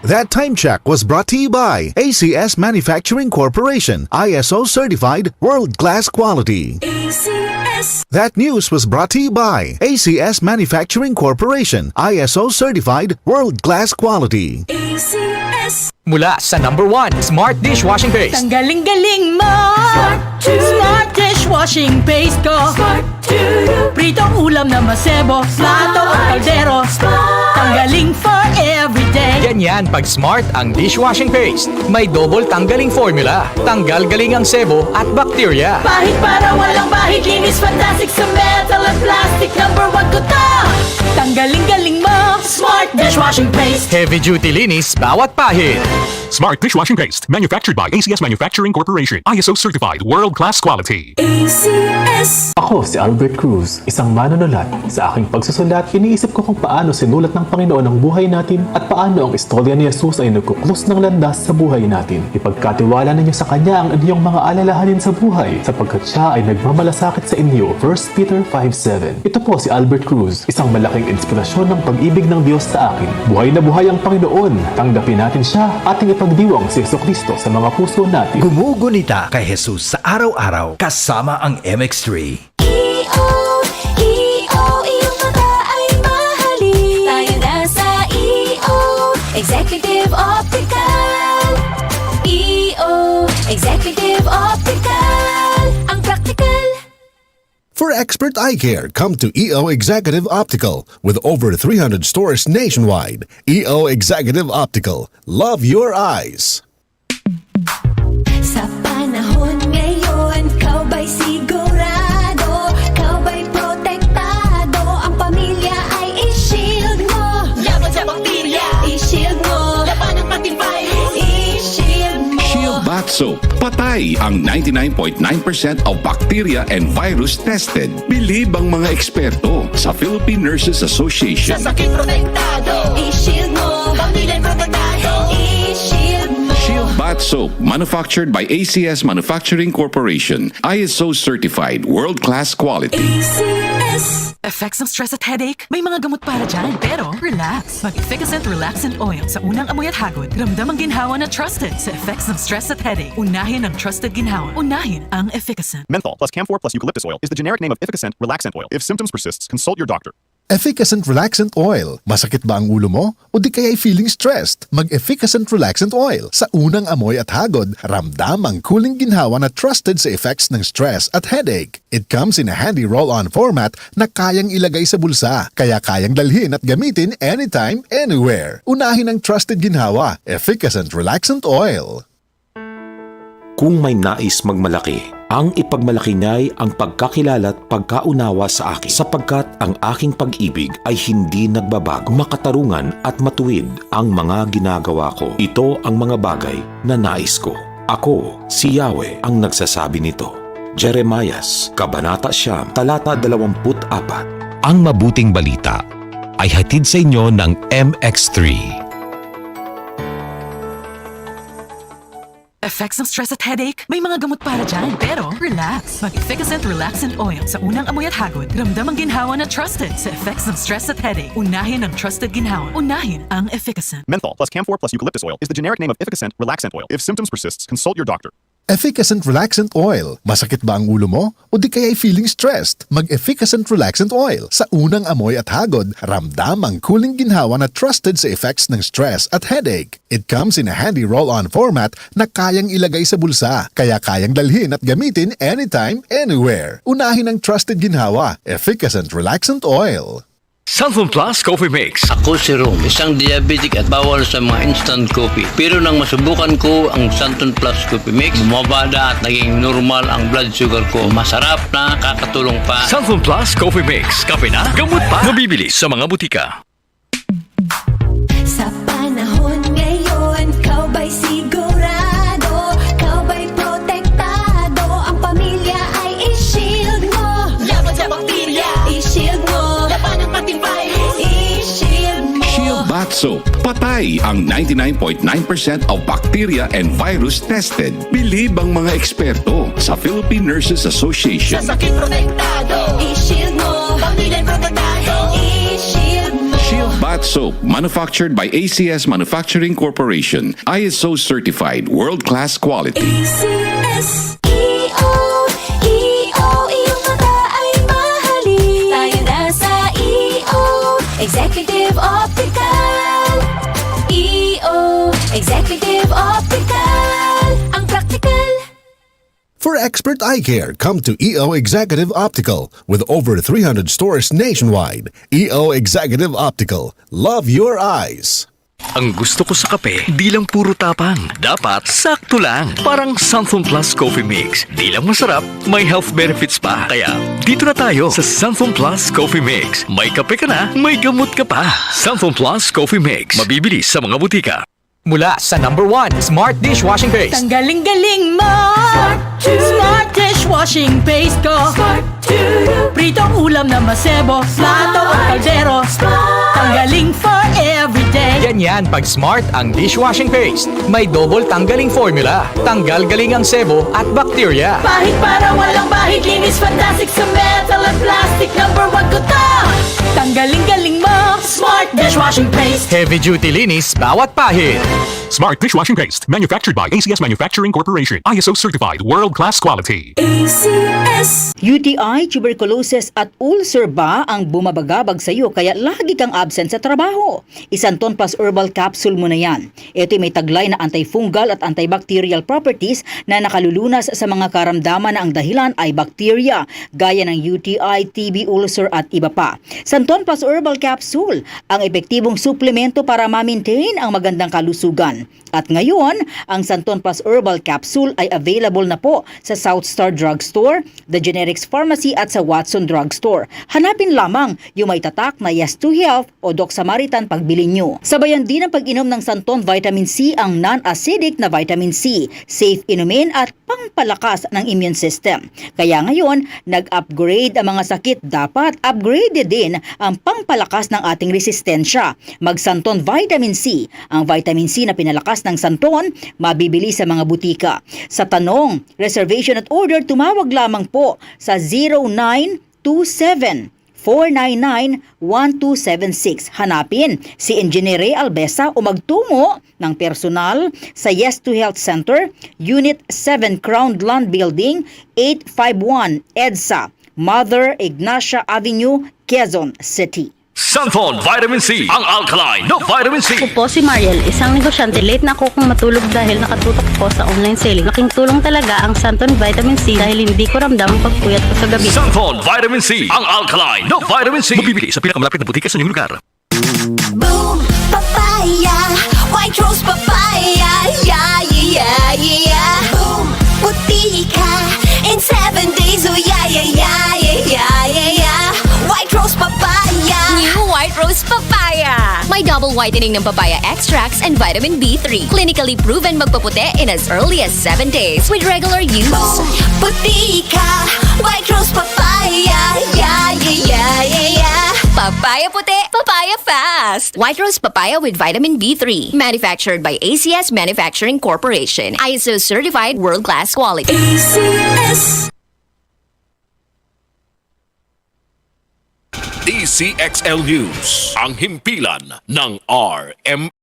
That time check was brought to you by ACS Manufacturing Corporation, ISO certified world-class quality. ACS. That news was brought to you by ACS Manufacturing Corporation, ISO certified world-class quality. ACS. Mula sa #1 Smart Dishwashing Paste. Ang galing-galing mo! Smart dishwashing paste ko! Smart to you. Pritong ulam na masebo, plato o kaldero. Tanggaling for everyday. Ganyan pag Smart ang dishwashing paste. May double tanggaling formula. Tanggal galing ang sebo at bakterya. Bahid para walang bahid, linis fantastic sa metal at plastic. #1 ko to! Tanggaling-galing mo! Smart dishwashing paste. Heavy duty linis bawat pahid. Smart Dishwashing Paste, manufactured by ACS Manufacturing Corporation, ISO certified world-class quality. ACS. Ako si Albert Cruz, isang manunulat. Sa aking pagsusulat, iniisip ko kung paano sinulat ng Panginoon ang buhay natin at paano ang istorya ni Jesus ay nagkukrus ng landas sa buhay natin. Ipagkatiwala ninyo sa Kanya ang inyong mga alalahanin sa buhay sapagkat Siya ay nagmamalasakit sa inyo. 1 Peter 5:7. Ito po si Albert Cruz, isang malaking inspirasyon ng pag-ibig ng Diyos sa akin. Buhay na buhay ang Panginoon. Tanggapin natin Siya, ating ipagdiwang si Jesucristo sa mga puso natin. Gumugunita kay Jesus sa araw-araw kasama ang MX3. Iyong mata ay mahalin. Tayo na sa Executive Optical. Executive Optical. Ang practical. For expert eye care, come to EO Executive Optical with over 300 stores nationwide. EO Executive Optical. Love your eyes. Sa panahon ngayon, kau ba'y sigurado? Kau ba'y protektado? Ang pamilya ay i-shield mo. Laban sa bakterya, i-shield mo. Laban ng pating virus, i-shield mo. Shield Bath Soap. Patay ang 99.9% of bacteria and virus tested. Bilib ang mga eksperto sa Philippine Nurses Association. Sa sakit protektado, i-shield mo. Pamilya protektado, i-shield mo. Shield Bath Soap, manufactured by ACS Manufacturing Corporation. ISO certified world-class quality. ACS. Effects ng stress at headache? May mga gamot para dyan, pero relax. Mag-Efficacent Relaxant Oil sa unang amoy at hagod. Ramdam ang ginhawa na trusted sa effects ng stress at headache. Unahin ang trusted ginhawa. Unahin ang Efficacent. Menthol plus Camphor plus eucalyptus oil is the generic name of Efficacent Relaxant Oil. If symptoms persist, consult your doctor. Efficacent Relaxant Oil. Masakit ba ang ulo mo? O di kaya'y feeling stressed? Mag-Efficacent Relaxant Oil. Sa unang amoy at hagod, ramdam ang cooling ginhawa na trusted sa effects ng stress at headache. It comes in a handy roll-on format na kayang ilagay sa bulsa, kaya kayang dalhin at gamitin anytime, anywhere. Unahin ang trusted ginhawa. Efficacent Relaxant Oil. Kung may nais magmalaki, ang ipagmalaki niya'y ang pagkakilala at pagkaunawa sa akin sapagkat ang aking pag-ibig ay hindi nagbabago. Makatarungan at matuwid ang mga ginagawa ko. Ito ang mga bagay na nais ko. Ako, si Yahweh, ang nagsasabi nito. Jeremias, Kabanata 9, talata 24. Ang mabuting balita ay hatid sa inyo ng MX3. Effects ng stress at headache? May mga gamot para dyan, pero relax. Mag-Efficacent Relaxant Oil sa unang amoy at hagod. Ramdam ang ginhawa na trusted sa effects ng stress at headache. Unahin ang trusted ginhawa. Unahin ang Efficacent. Menthol plus Camphor plus eucalyptus oil is the generic name of Efficacent Relaxant Oil. If symptoms persist, consult your doctor. Efficacent Relaxant Oil. Masakit ba ang ulo mo? O di kaya'y feeling stressed? Mag-Efficacent Relaxant Oil. Sa unang amoy at hagod, ramdam ang cooling ginhawa na trusted sa effects ng stress at headache. It comes in a handy roll-on format na kayang ilagay sa bulsa, kaya kayang dalhin at gamitin anytime, anywhere. Unahin ang trusted ginhawa. Efficacent Relaxant Oil. Santon Plus Coffee Mix. Ako si Rom, isang diabetic at bawal sa mga instant coffee. Pero nang masubukan ko ang Santon Plus Coffee Mix, bumabada at naging normal ang blood sugar ko. Masarap na, kakatulong pa. Santon Plus Coffee Mix. Kape na, gamot pa. Mabibili sa mga butika. Sa panahon ngayon, kau ba'y sigurado? Kau ba'y protektado? Ang pamilya ay i-shield mo. Laban sa bakterya, i-shield mo. Laban ng pating virus, i-shield mo. Shield Bath Soap. Patay ang 99.9% of bacteria and virus tested. Bilib ang mga eksperto sa Philippine Nurses Association. Sa sakit protektado, i-shield mo. Pamilya protektado, i-shield mo. Shield Bath Bath Soap, manufactured by ACS Manufacturing Corporation. ISO certified, world-class quality. ACS iyong mata ay mahalin. Tayo na sa Executive Optical. Executive Optical. Ang practical. For expert eye care, come to EO Executive Optical with over 300 stores nationwide. EO Executive Optical. Love your eyes. Ang gusto ko sa kape, di lang puro tapang. Dapat sakto lang. Parang Sunflame Plus Coffee Mix. Di lang masarap, may health benefits pa. Kaya, dito na tayo sa Sunflame Plus Coffee Mix. May kape ka na, may gamot ka pa. Sunflame Plus Coffee Mix. Mabibili sa mga butika. Mula sa number 1, Smart Dishwashing Paste. Ang galing-galing mo! Smart dishwashing paste ko. Pritong ulam na masebo, plato o kaldero. Tanggaling for everyday. Ganyan pag Smart ang dishwashing paste. May double tanggaling formula. Tanggal galing ang sebo at bakterya. Bahid para walang bahid, linis fantastic sa metal at plastic. Number 1 ko to! Tanggaling-galing mo! Smart dishwashing paste. Heavy duty linis bawat pahid. Smart Dishwashing Paste. Manufactured by ACS Manufacturing Corporation. ISO certified, world-class quality. ACS. UTI, tuberculosis at ulcer ba ang bumabagabag sa iyo kaya lagi kang absent sa trabaho? Isanton Plus Herbal Capsule mo na yan. Ito'y may taglay na antifungal at antibacterial properties na nakalulunas sa mga karamdaman na ang dahilan ay bakterya, gaya ng UTI, TB, ulcer at iba pa. Santon Plus Herbal Capsule, ang epektibong suplemento para ma-maintain ang magandang kalusugan. At ngayon, ang Santon Plus Herbal Capsule ay available na po sa South Star Drugstore, The Generics Pharmacy at sa Watson Drugstore. Hanapin lamang yung may tatak na Yes to Health o Doc Samaritan pagbili nyo. Sabayan din ang pag-inom ng Santon Vitamin C ang non-acidic na vitamin C, safe inumin at pangpalakas ng immune system. Kaya ngayon, nag-upgrade ang mga sakit. Dapat upgraded din ang pangpalakas ng ating resistensya. Mag-Santon Vitamin C. Ang vitamin C na pinalakas ng Santon, mabibili sa mga butika. Sa tanong, reservation at order, tumawag lamang po sa 0927-499-1276. Hanapin si Engineer Ray Albesa o magtungo ng personal sa Yes to Health Center, Unit 7 Crown Land Building, 851 EDSA, Mother Ignacia Avenue, Quezon City. Santon Vitamin C, ang alkaline no vitamin C. Ako po si Mariel, isang negosyante. Late na ako kung matulog dahil nakatutok ko sa online selling. Laking tulong talaga ang Santon Vitamin C dahil hindi ko ramdam ang pagpuyat ko sa gabi. Santon Vitamin C, ang alkaline no vitamin C. Mabibili sa pinakamalapit na butika sa inyong lugar. Boom, papaya, white rose papaya, yeah, yeah, yeah. Boom, puti ka in 7 days, oh yeah, yeah, yeah, yeah, yeah, yeah. White rose papaya. New White Rose Papaya. May double whitening ng papaya extracts and vitamin B3. Clinically proven magpaputi in as early as 7 days with regular use. Boom, puti ka, white rose papaya, yeah, yeah, yeah, yeah, yeah. Papaya puti, papaya fast. White Rose Papaya with vitamin B3. Manufactured by ACS Manufacturing Corporation. ISO certified world-class quality. ACS. DCXL News, ang himpilan ng RM